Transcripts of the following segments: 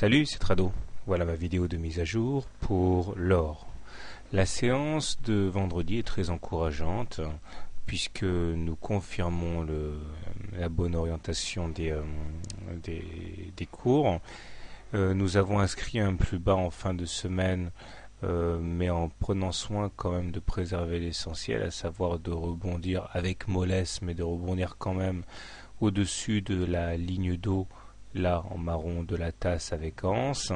Salut, c'est Trado. Voilà ma vidéo de mise à jour pour l'or. La séance de vendredi est très encourageante puisque nous confirmons la bonne orientation des cours. Nous avons inscrit un plus bas en fin de semaine, mais en prenant soin quand même de préserver l'essentiel, à savoir de rebondir avec mollesse, mais de rebondir quand même au-dessus de la ligne d'eau, là en marron, de la tasse avec anse.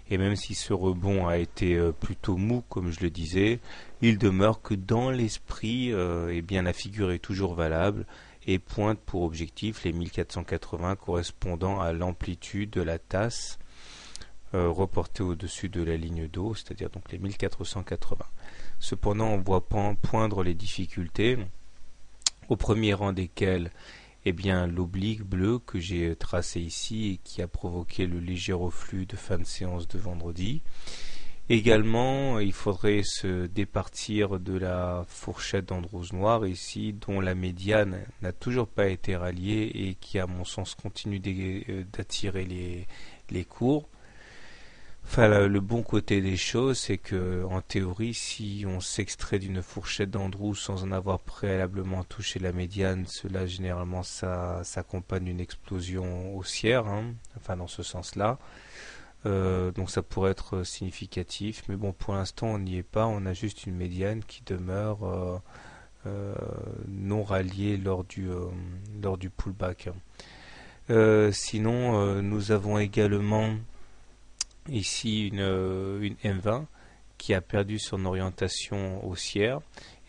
Et même si ce rebond a été plutôt mou, comme je le disais, il demeure que dans l'esprit, eh bien la figure est toujours valable et pointe pour objectif les 1480 correspondant à l'amplitude de la tasse reportée au-dessus de la ligne d'eau, c'est-à-dire donc les 1480. Cependant, on voit poindre les difficultés, au premier rang desquelles l'oblique bleu que j'ai tracé ici et qui a provoqué le léger reflux de fin de séance de vendredi. Également, il faudrait se départir de la fourchette d'Andrews noir ici, dont la médiane n'a toujours pas été ralliée et qui, à mon sens, continue d'attirer les cours. Enfin, le bon côté des choses, c'est que, en théorie, si on s'extrait d'une fourchette d'Andrews sans en avoir préalablement touché la médiane, cela généralement ça s'accompagne d'une explosion haussière, enfin dans ce sens-là. Donc ça pourrait être significatif, mais bon, pour l'instant on n'y est pas. On a juste une médiane qui demeure non ralliée lors du pullback. Sinon, nous avons également ici une M20 qui a perdu son orientation haussière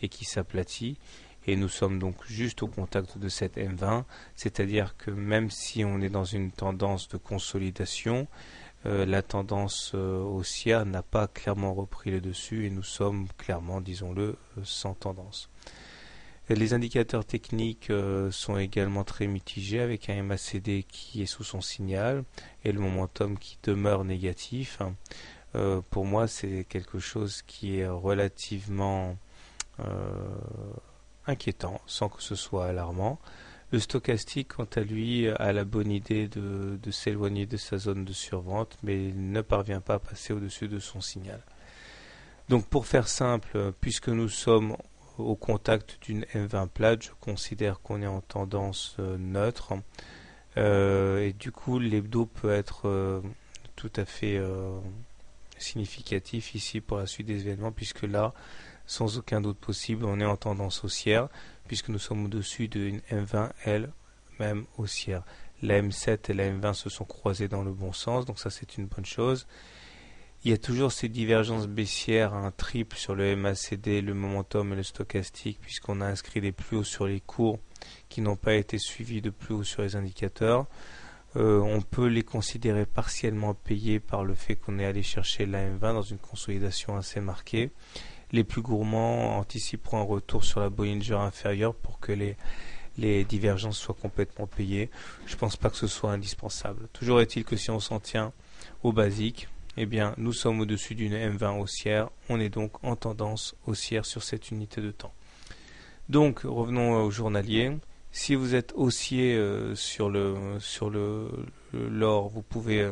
et qui s'aplatit, et nous sommes donc juste au contact de cette M20, c'est-à-dire que même si on est dans une tendance de consolidation, la tendance haussière n'a pas clairement repris le dessus et nous sommes clairement, disons-le, sans tendance. Les indicateurs techniques sont également très mitigés, avec un MACD qui est sous son signal et le momentum qui demeure négatif. Pour moi, c'est quelque chose qui est relativement inquiétant, sans que ce soit alarmant. Le stochastique, quant à lui, a la bonne idée de s'éloigner de sa zone de survente, mais il ne parvient pas à passer au-dessus de son signal. Donc pour faire simple, puisque nous sommes au contact d'une M20 plate, je considère qu'on est en tendance neutre, et du coup l'hebdo peut être tout à fait significatif ici pour la suite des événements, puisque là, sans aucun doute possible, on est en tendance haussière, puisque nous sommes au-dessus d'une M20 elle même haussière. La M7 et la M20 se sont croisées dans le bon sens, donc ça c'est une bonne chose. Il y a toujours ces divergences baissières, un triple sur le MACD, le momentum et le stochastique, puisqu'on a inscrit des plus hauts sur les cours qui n'ont pas été suivis de plus hauts sur les indicateurs. On peut les considérer partiellement payés par le fait qu'on est allé chercher la M20 dans une consolidation assez marquée. Les plus gourmands anticiperont un retour sur la Bollinger inférieure pour que les divergences soient complètement payées. Je ne pense pas que ce soit indispensable. Toujours est-il que si on s'en tient au basique, eh bien, nous sommes au-dessus d'une M20 haussière. On est donc en tendance haussière sur cette unité de temps. Donc, revenons au journalier. Si vous êtes haussier sur l'or, vous pouvez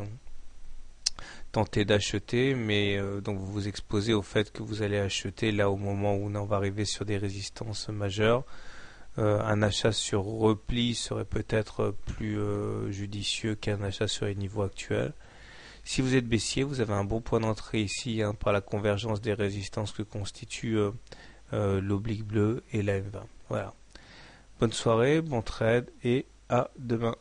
tenter d'acheter, mais donc vous vous exposez au fait que vous allez acheter là au moment où on va arriver sur des résistances majeures. Un achat sur repli serait peut-être plus judicieux qu'un achat sur les niveaux actuels. Si vous êtes baissier, vous avez un bon point d'entrée ici par la convergence des résistances que constituent l'oblique bleu et la M20. Voilà. Bonne soirée, bon trade et à demain.